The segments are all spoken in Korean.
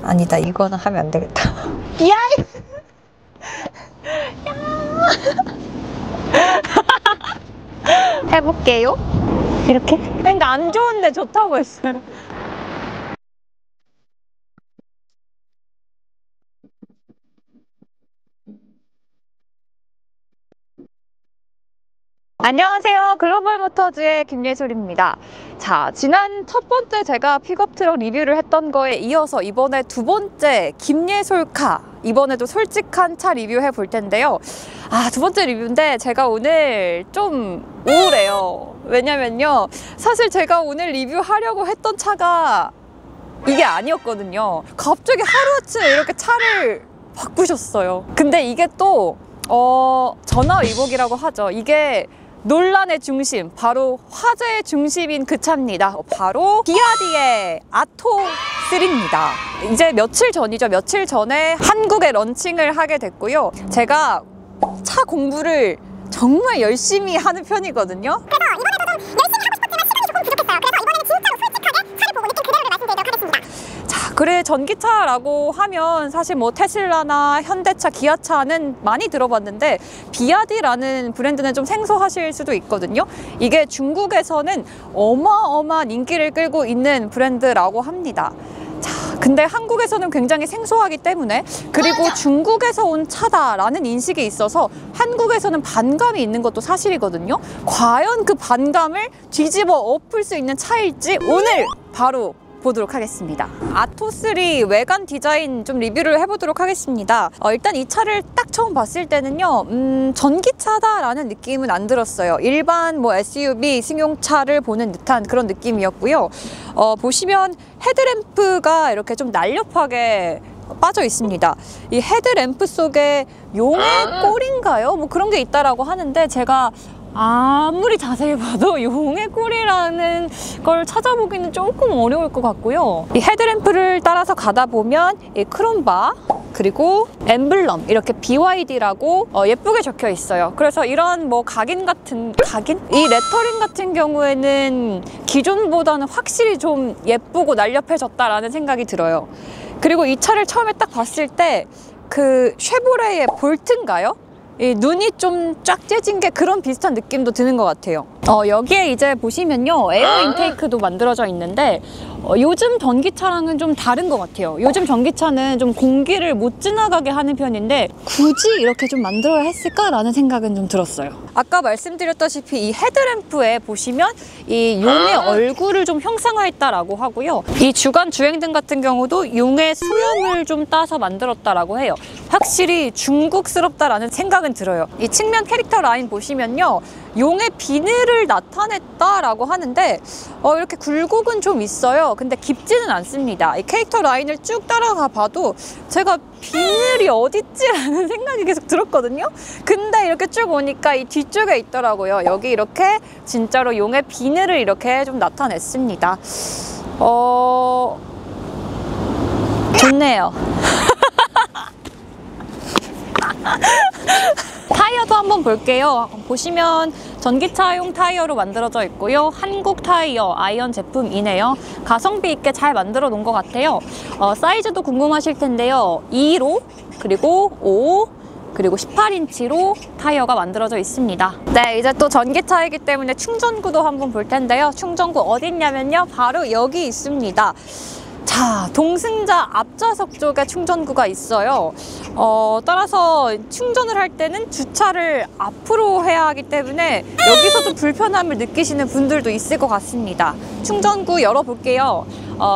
아니다, 이거는 하면 안 되겠다. 야! 해볼게요. 이렇게? 그러니까 안 좋은데 좋다고 했어요. 안녕하세요. 글로벌모터즈의 김예솔입니다. 자, 지난 첫 번째 제가 픽업트럭 리뷰를 했던 거에 이어서 이번에 두 번째 김예솔카, 이번에도 솔직한 차 리뷰해 볼 텐데요. 두 번째 리뷰인데 제가 오늘 좀 우울해요. 왜냐면요, 사실 제가 오늘 리뷰하려고 했던 차가 이게 아니었거든요. 갑자기 하루아침에 이렇게 차를 바꾸셨어요. 근데 이게 또 전화위복이라고 하죠. 이게 논란의 중심, 바로 화제의 중심인 그 차입니다. 바로 비아디의 아토3입니다. 이제 며칠 전이죠. 며칠 전에 한국에 런칭을 하게 됐고요. 제가 차 공부를 정말 열심히 하는 편이거든요. 그래서 이번에도 좀 열심히 하고 싶었지만 시간이 조금 부족했어요. 그래서 이번에는 진짜로 솔직하게 차를 보고 느낀 그대로를 말씀드리도록 하겠습니다. 자, 그래, 전기차라고 하면 사실 뭐 테슬라나 현대차, 기아차는 많이 들어봤는데 비아디라는 브랜드는 좀 생소하실 수도 있거든요. 이게 중국에서는 어마어마한 인기를 끌고 있는 브랜드라고 합니다. 자, 근데 한국에서는 굉장히 생소하기 때문에, 그리고 중국에서 온 차다라는 인식이 있어서 한국에서는 반감이 있는 것도 사실이거든요. 과연 그 반감을 뒤집어 엎을 수 있는 차일지 오늘 바로 보도록 하겠습니다. 아토3 외관 디자인 좀 리뷰를 해보도록 하겠습니다. 일단 이 차를 딱 처음 봤을 때는요, 전기차다라는 느낌은 안 들었어요. 일반 뭐 SUV, 승용차를 보는 듯한 그런 느낌이었고요. 보시면 헤드램프가 이렇게 좀 날렵하게 빠져 있습니다. 이 헤드램프 속에 용의 꼴인가요? 뭐 그런 게 있다라고 하는데 제가 아무리 자세히 봐도 용의 꼴이라는 걸 찾아보기는 조금 어려울 것 같고요. 이 헤드램프를 따라서 가다 보면 이 크롬바, 그리고 엠블럼, 이렇게 BYD라고 예쁘게 적혀 있어요. 그래서 이런 뭐 각인? 이 레터링 같은 경우에는 기존보다는 확실히 좀 예쁘고 날렵해졌다라는 생각이 들어요. 그리고 이 차를 처음에 딱 봤을 때 그 쉐보레의 볼트인가요? 이 눈이 좀 쫙 째진 게 그런 비슷한 느낌도 드는 것 같아요. 여기에 이제 보시면요, 에어 인테이크도 만들어져 있는데 요즘 전기차랑은 좀 다른 것 같아요. 요즘 전기차는 좀 공기를 못 지나가게 하는 편인데 굳이 이렇게 좀 만들어야 했을까라는 생각은 좀 들었어요. 아까 말씀드렸다시피 이 헤드램프에 보시면 이 용의 얼굴을 좀 형상화했다라고 하고요. 이 주간 주행등 같은 경우도 용의 수염을 좀 따서 만들었다라고 해요. 확실히 중국스럽다라는 생각은 들어요. 이 측면 캐릭터 라인 보시면요, 용의 비늘을 나타냈다라고 하는데 이렇게 굴곡은 좀 있어요. 근데 깊지는 않습니다. 이 캐릭터 라인을 쭉 따라가 봐도 제가 비늘이 어딨지라는 생각이 계속 들었거든요. 근데 이렇게 쭉 오니까 이 뒤쪽에 있더라고요. 여기 이렇게 진짜로 용의 비늘을 이렇게 좀 나타냈습니다. 좋네요. 타이어도 한번 볼게요. 보시면 전기차용 타이어로 만들어져 있고요. 한국 타이어 아이언 제품이네요. 가성비 있게 잘 만들어 놓은 것 같아요. 사이즈도 궁금하실 텐데요. 2로, 그리고 5, 그리고 18인치로 타이어가 만들어져 있습니다. 네, 이제 또 전기차이기 때문에 충전구도 한번 볼 텐데요. 충전구 어디 있냐면요, 바로 여기 있습니다. 자, 동승자 앞좌석 쪽에 충전구가 있어요. 따라서 충전을 할 때는 주차를 앞으로 해야 하기 때문에 여기서 좀 불편함을 느끼시는 분들도 있을 것 같습니다. 충전구 열어볼게요.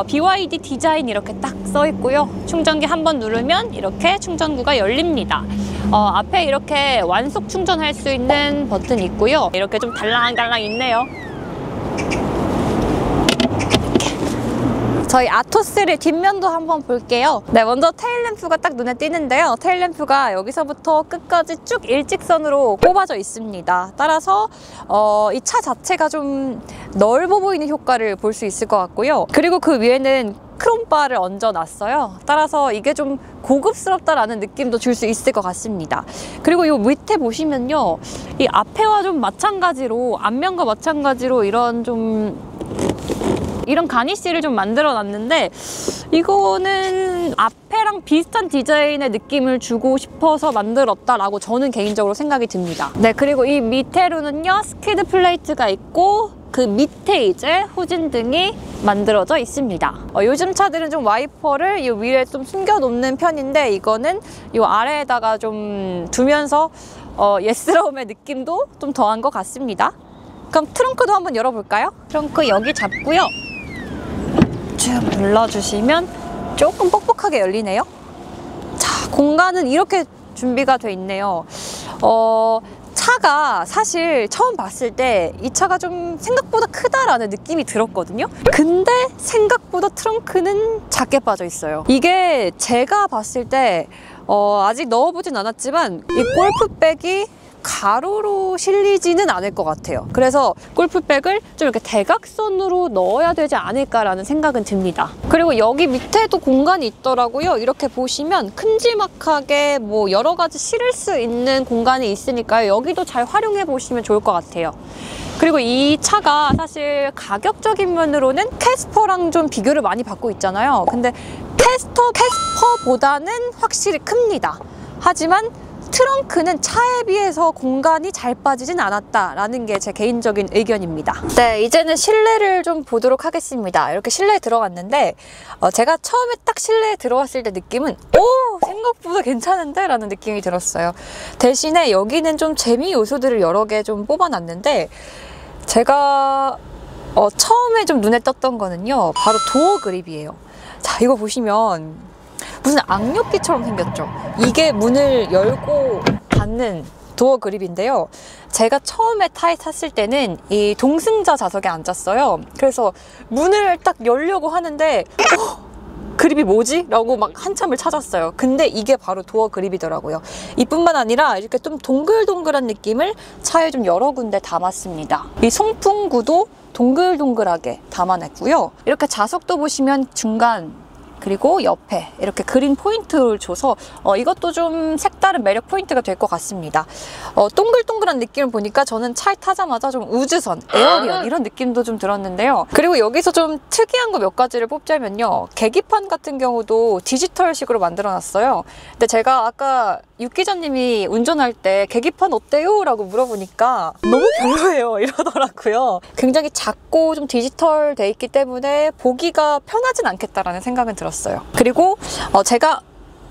BYD 디자인 이렇게 딱 써 있고요. 충전기 한번 누르면 이렇게 충전구가 열립니다. 앞에 이렇게 완속 충전할 수 있는 버튼이 있고요. 이렇게 좀 달랑달랑 있네요. 저희 아토3 뒷면도 한번 볼게요. 네, 먼저 테일램프가 딱 눈에 띄는데요. 테일램프가 여기서부터 끝까지 쭉 일직선으로 꼽아져 있습니다. 따라서 이 차 자체가 좀 넓어 보이는 효과를 볼 수 있을 것 같고요. 그리고 그 위에는 크롬바를 얹어놨어요. 따라서 이게 좀 고급스럽다라는 느낌도 줄 수 있을 것 같습니다. 그리고 이 밑에 보시면요, 이 앞에와 좀 마찬가지로, 앞면과 마찬가지로 이런 좀 이런 가니쉬를 좀 만들어 놨는데 이거는 앞에랑 비슷한 디자인의 느낌을 주고 싶어서 만들었다라고 저는 개인적으로 생각이 듭니다. 네, 그리고 이 밑에로는요 스키드 플레이트가 있고 그 밑에 이제 후진등이 만들어져 있습니다. 요즘 차들은 좀 와이퍼를 이 위에 좀 숨겨 놓는 편인데 이거는 이 아래에다가 좀 두면서 예스러움의 느낌도 좀 더한 것 같습니다. 그럼 트렁크도 한번 열어볼까요? 트렁크 여기 잡고요. 쭉 눌러주시면 조금 뻑뻑하게 열리네요. 자, 공간은 이렇게 준비가 돼 있네요. 차가 사실 처음 봤을 때 이 차가 좀 생각보다 크다라는 느낌이 들었거든요. 근데 생각보다 트렁크는 작게 빠져 있어요. 이게 제가 봤을 때 아직 넣어보진 않았지만 이 골프백이 가로로 실리지는 않을 것 같아요. 그래서 골프백을 좀 이렇게 대각선으로 넣어야 되지 않을까라는 생각은 듭니다. 그리고 여기 밑에도 공간이 있더라고요. 이렇게 보시면 큼지막하게 뭐 여러 가지 실을 수 있는 공간이 있으니까요. 여기도 잘 활용해 보시면 좋을 것 같아요. 그리고 이 차가 사실 가격적인 면으로는 캐스퍼랑 좀 비교를 많이 받고 있잖아요. 근데 캐스퍼보다는 확실히 큽니다. 하지만 트렁크는 차에 비해서 공간이 잘 빠지진 않았다라는 게 제 개인적인 의견입니다. 네, 이제는 실내를 좀 보도록 하겠습니다. 이렇게 실내에 들어갔는데 제가 처음에 딱 실내에 들어왔을 때 느낌은 생각보다 괜찮은데? 라는 느낌이 들었어요. 대신에 여기는 좀 재미 요소들을 여러 개 좀 뽑아놨는데 제가 처음에 좀 눈에 떴던 거는요. 바로 도어 그립이에요. 자, 이거 보시면 무슨 악력기처럼 생겼죠. 이게 문을 열고 닫는 도어 그립인데요. 제가 처음에 타에 탔을 때는 이 동승자 좌석에 앉았어요. 그래서 문을 딱 열려고 하는데 그립이 뭐지? 라고 막 한참을 찾았어요. 근데 이게 바로 도어 그립이더라고요. 이뿐만 아니라 이렇게 좀 동글동글한 느낌을 차에 좀 여러 군데 담았습니다. 이 송풍구도 동글동글하게 담아냈고요. 이렇게 좌석도 보시면 중간 그리고 옆에 이렇게 그린 포인트를 줘서 이것도 좀 색다른 매력 포인트가 될 것 같습니다. 동글동글한 느낌을 보니까 저는 차에 타자마자 좀 우주선, 에어리언 이런 느낌도 좀 들었는데요. 그리고 여기서 좀 특이한 거 몇 가지를 뽑자면요. 계기판 같은 경우도 디지털식으로 만들어놨어요. 근데 제가 아까 육 기자님이 운전할 때 계기판 어때요? 라고 물어보니까 너무 별로예요 이러더라고요. 굉장히 작고 좀 디지털 돼 있기 때문에 보기가 편하진 않겠다라는 생각은 들었어요. 그리고 제가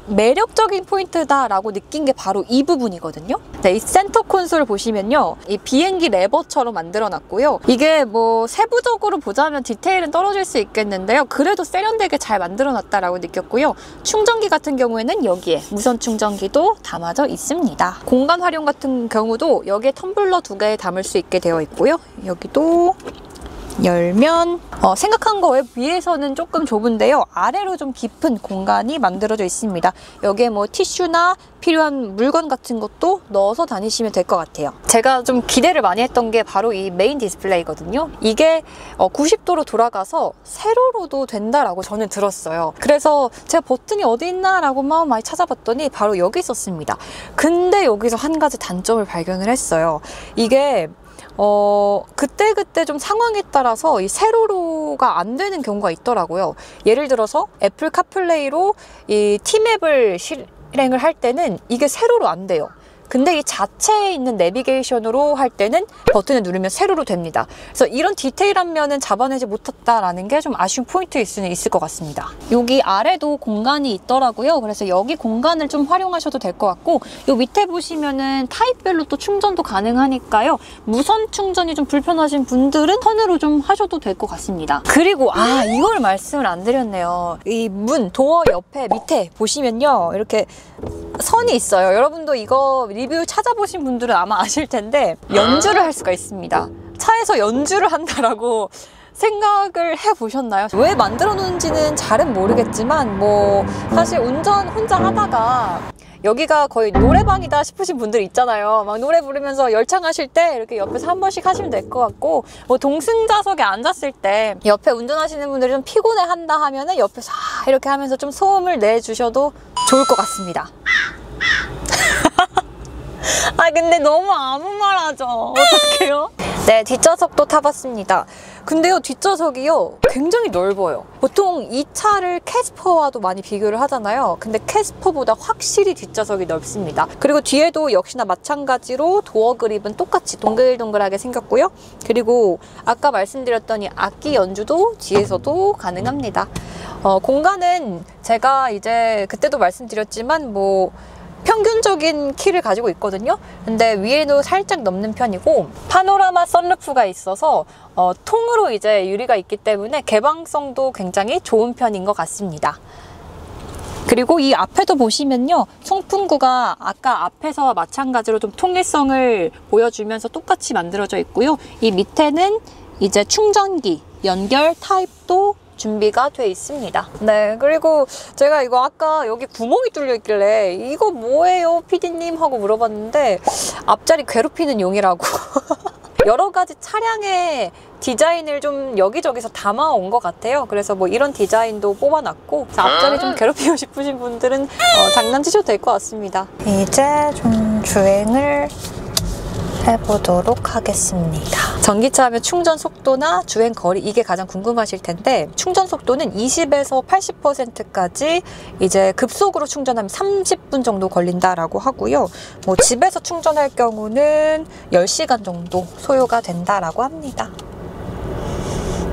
매력적인 포인트다라고 느낀 게 바로 이 부분이거든요. 네, 이 센터 콘솔 보시면요. 이 비행기 레버처럼 만들어놨고요. 이게 뭐 세부적으로 보자면 디테일은 떨어질 수 있겠는데요. 그래도 세련되게 잘 만들어놨다라고 느꼈고요. 충전기 같은 경우에는 여기에 무선 충전기도 담아져 있습니다. 공간 활용 같은 경우도 여기에 텀블러 2개 담을 수 있게 되어 있고요. 여기도 열면 생각한 거에 비해서는 조금 좁은데요. 아래로 좀 깊은 공간이 만들어져 있습니다. 여기에 뭐 티슈나 필요한 물건 같은 것도 넣어서 다니시면 될 것 같아요. 제가 좀 기대를 많이 했던 게 바로 이 메인 디스플레이거든요. 이게 90도로 돌아가서 세로로도 된다라고 저는 들었어요. 그래서 제가 버튼이 어디 있나 라고 많이 찾아봤더니 바로 여기 있었습니다. 근데 여기서 한 가지 단점을 발견을 했어요. 이게 그때그때 좀 상황에 따라서 이 세로로가 안 되는 경우가 있더라고요. 예를 들어서 애플 카플레이로 이 T맵을 실행을 할 때는 이게 세로로 안 돼요. 근데 이 자체에 있는 내비게이션으로 할 때는 버튼을 누르면 세로로 됩니다. 그래서 이런 디테일한 면은 잡아내지 못했다라는 게 좀 아쉬운 포인트일 수는 있을 것 같습니다. 여기 아래도 공간이 있더라고요. 그래서 여기 공간을 좀 활용하셔도 될 것 같고 요 밑에 보시면은 타입별로 또 충전도 가능하니까요. 무선 충전이 좀 불편하신 분들은 턴으로 좀 하셔도 될 것 같습니다. 그리고 이걸 말씀을 안 드렸네요. 이 문, 도어 옆에 밑에 보시면요. 이렇게 선이 있어요. 여러분도 이거 리뷰 찾아보신 분들은 아마 아실 텐데 연주를 할 수가 있습니다. 차에서 연주를 한다라고 생각을 해보셨나요? 왜 만들어 놓은지는 잘은 모르겠지만 뭐 사실 운전 혼자 하다가 여기가 거의 노래방이다 싶으신 분들 있잖아요. 막 노래 부르면서 열창하실 때 이렇게 옆에서 한 번씩 하시면 될 것 같고 뭐 동승자석에 앉았을 때 옆에 운전하시는 분들이 좀 피곤해 한다 하면은 옆에서 이렇게 하면서 좀 소음을 내주셔도 좋을 것 같습니다. 근데 너무 아무 말 하죠. 어떡해요? 네, 뒷좌석도 타봤습니다. 근데요, 뒷좌석이요 굉장히 넓어요. 보통 이 차를 캐스퍼와도 많이 비교를 하잖아요. 근데 캐스퍼보다 확실히 뒷좌석이 넓습니다. 그리고 뒤에도 역시나 마찬가지로 도어 그립은 똑같이 동글동글하게 생겼고요. 그리고 아까 말씀드렸던 이 악기 연주도 뒤에서도 가능합니다. 공간은 제가 이제 그때도 말씀드렸지만 뭐 평균적인 키를 가지고 있거든요. 근데 위에도 살짝 넘는 편이고 파노라마 선루프가 있어서 통으로 이제 유리가 있기 때문에 개방성도 굉장히 좋은 편인 것 같습니다. 그리고 이 앞에도 보시면요, 송풍구가 아까 앞에서와 마찬가지로 좀 통일성을 보여주면서 똑같이 만들어져 있고요. 이 밑에는 이제 충전기 연결 타입도 준비가 돼 있습니다. 네, 그리고 제가 이거 아까 여기 구멍이 뚫려 있길래 이거 뭐예요 PD님 하고 물어봤는데 앞자리 괴롭히는 용이라고. 여러 가지 차량의 디자인을 좀 여기저기서 담아온 것 같아요. 그래서 뭐 이런 디자인도 뽑아놨고 앞자리 좀 괴롭히고 싶으신 분들은 장난치셔도 될 것 같습니다. 이제 좀 주행을 해보도록 하겠습니다. 전기차 하면 충전 속도나 주행 거리, 이게 가장 궁금하실 텐데 충전 속도는 20에서 80%까지 이제 급속으로 충전하면 30분 정도 걸린다라고 하고요. 뭐 집에서 충전할 경우는 10시간 정도 소요가 된다라고 합니다.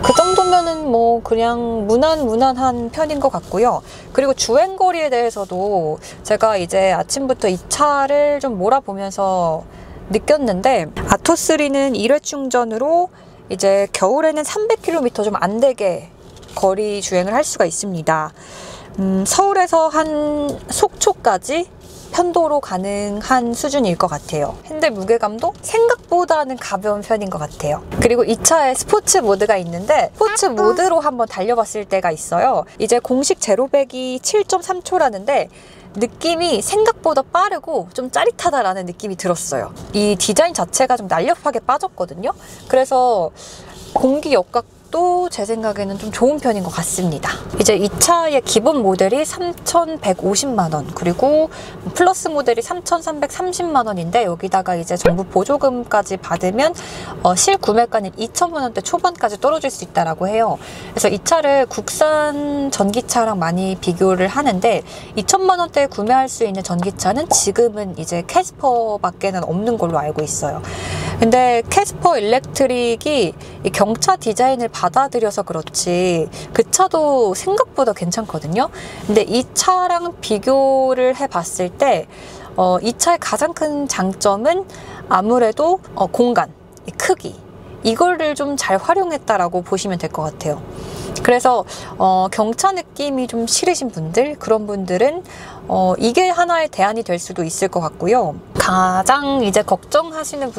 그 정도면은 뭐 그냥 무난한 편인 것 같고요. 그리고 주행거리에 대해서도 제가 이제 아침부터 이 차를 좀 몰아보면서 느꼈는데 아토3는 1회 충전으로 이제 겨울에는 300km 좀 안 되게 거리 주행을 할 수가 있습니다. 서울에서 한 속초까지 편도로 가능한 수준일 것 같아요. 핸들 무게감도 생각보다는 가벼운 편인 것 같아요. 그리고 이 차에 스포츠 모드가 있는데 스포츠 모드로 한번 달려봤을 때가 있어요. 이제 공식 제로백이 7.3초라는데 느낌이 생각보다 빠르고 좀 짜릿하다라는 느낌이 들었어요. 이 디자인 자체가 좀 날렵하게 빠졌거든요. 그래서 공기 역각도 제 생각에는 좀 좋은 편인 것 같습니다. 이제 이 차의 기본 모델이 3,150만 원, 그리고 플러스 모델이 3,330만 원인데 여기다가 이제 정부 보조금까지 받으면 실구매가는 2천만 원대 초반까지 떨어질 수 있다라고 해요. 그래서 이 차를 국산 전기차랑 많이 비교를 하는데 2천만 원대에 구매할 수 있는 전기차는 지금은 이제 캐스퍼밖에는 없는 걸로 알고 있어요. 근데 캐스퍼 일렉트릭이 이 경차 디자인을 받아들여서 그렇지 그 차도 생각보다 괜찮거든요. 근데 이 차랑 비교를 해봤을 때 이 차의 가장 큰 장점은 아무래도 공간, 크기, 이거를 좀 잘 활용했다라고 보시면 될 것 같아요. 그래서 경차 느낌이 좀 싫으신 분들, 그런 분들은 이게 하나의 대안이 될 수도 있을 것 같고요. 가장 이제 걱정하시는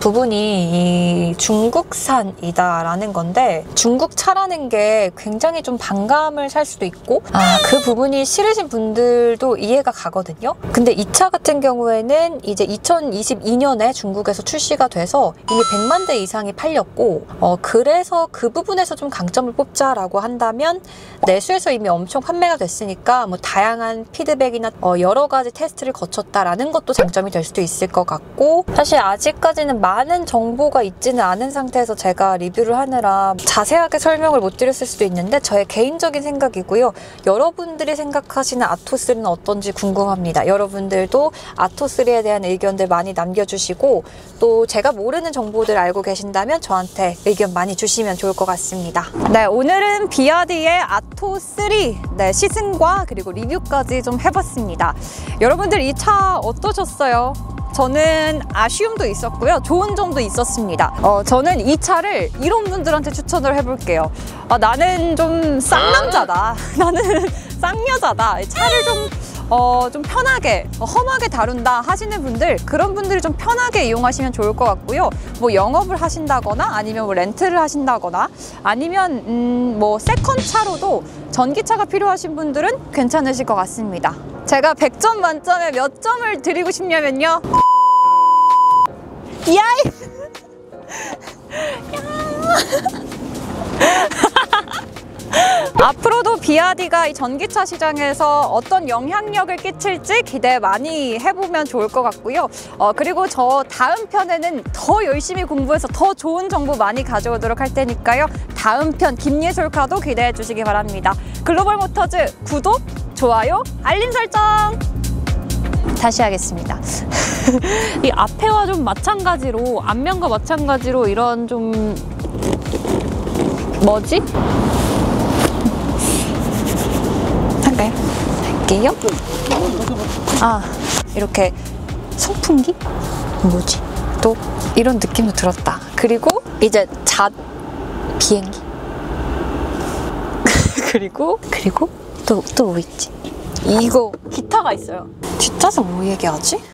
부분이 이 중국산이다라는 건데, 중국 차라는 게 굉장히 좀 반감을 살 수도 있고 그 부분이 싫으신 분들도 이해가 가거든요. 근데 이 차 같은 경우에는 이제 2022년에 중국에서 출시가 돼서 이미 100만 대 이상이 팔렸고 그래서 그 부분에서 좀 강점을 뽑자라고 한다면 내수에서 이미 엄청 판매가 됐으니까 뭐 다양한 피드백이나 여러 가지 테스트를 거쳤다라는 것도 장점이 될 수도 있을 것 같고, 사실 아직까지는 많은 정보가 있지는 않은 상태에서 제가 리뷰를 하느라 자세하게 설명을 못 드렸을 수도 있는데 저의 개인적인 생각이고요. 여러분들이 생각하시는 아토3는 어떤지 궁금합니다. 여러분들도 아토3에 대한 의견들 많이 남겨주시고, 또 제가 모르는 정보들 알고 계신다면 저한테 의견 많이 주시면 좋을 것 같습니다. 네, 오늘은 비아디의 아토3 시승과 그리고 리뷰까지 좀 해봤습니다. 여러분들 이 차 어떠셨어요? 저는 아쉬움도 있었고요. 좋은 점도 있었습니다. 저는 이 차를 이런 분들한테 추천을 해볼게요. 나는 좀 쌍남자다. 나는 쌍여자다. 차를 좀 편하게, 험하게 다룬다 하시는 분들, 그런 분들이 좀 편하게 이용하시면 좋을 것 같고요. 뭐 영업을 하신다거나 아니면 뭐 렌트를 하신다거나 아니면 뭐 세컨차로도 전기차가 필요하신 분들은 괜찮으실 것 같습니다. 제가 100점 만점에 몇 점을 드리고 싶냐면요. 야이! 야! 앞으로도 비아디가 이 전기차 시장에서 어떤 영향력을 끼칠지 기대 많이 해보면 좋을 것 같고요. 그리고 저 다음 편에는 더 열심히 공부해서 더 좋은 정보 많이 가져오도록 할 테니까요. 다음 편 김예술카도 기대해 주시기 바랍니다. 글로벌 모터즈 구독, 좋아요, 알림 설정! 다시 하겠습니다. 이 앞에와 좀 마찬가지로, 앞면과 마찬가지로 이런 좀 뭐지? 할게요. 이렇게 선풍기? 뭐지? 또 이런 느낌도 들었다. 그리고 이제 비행기. 그리고 또 뭐 있지? 이거 기타가 있어요. 뒷좌석 뭐 얘기하지?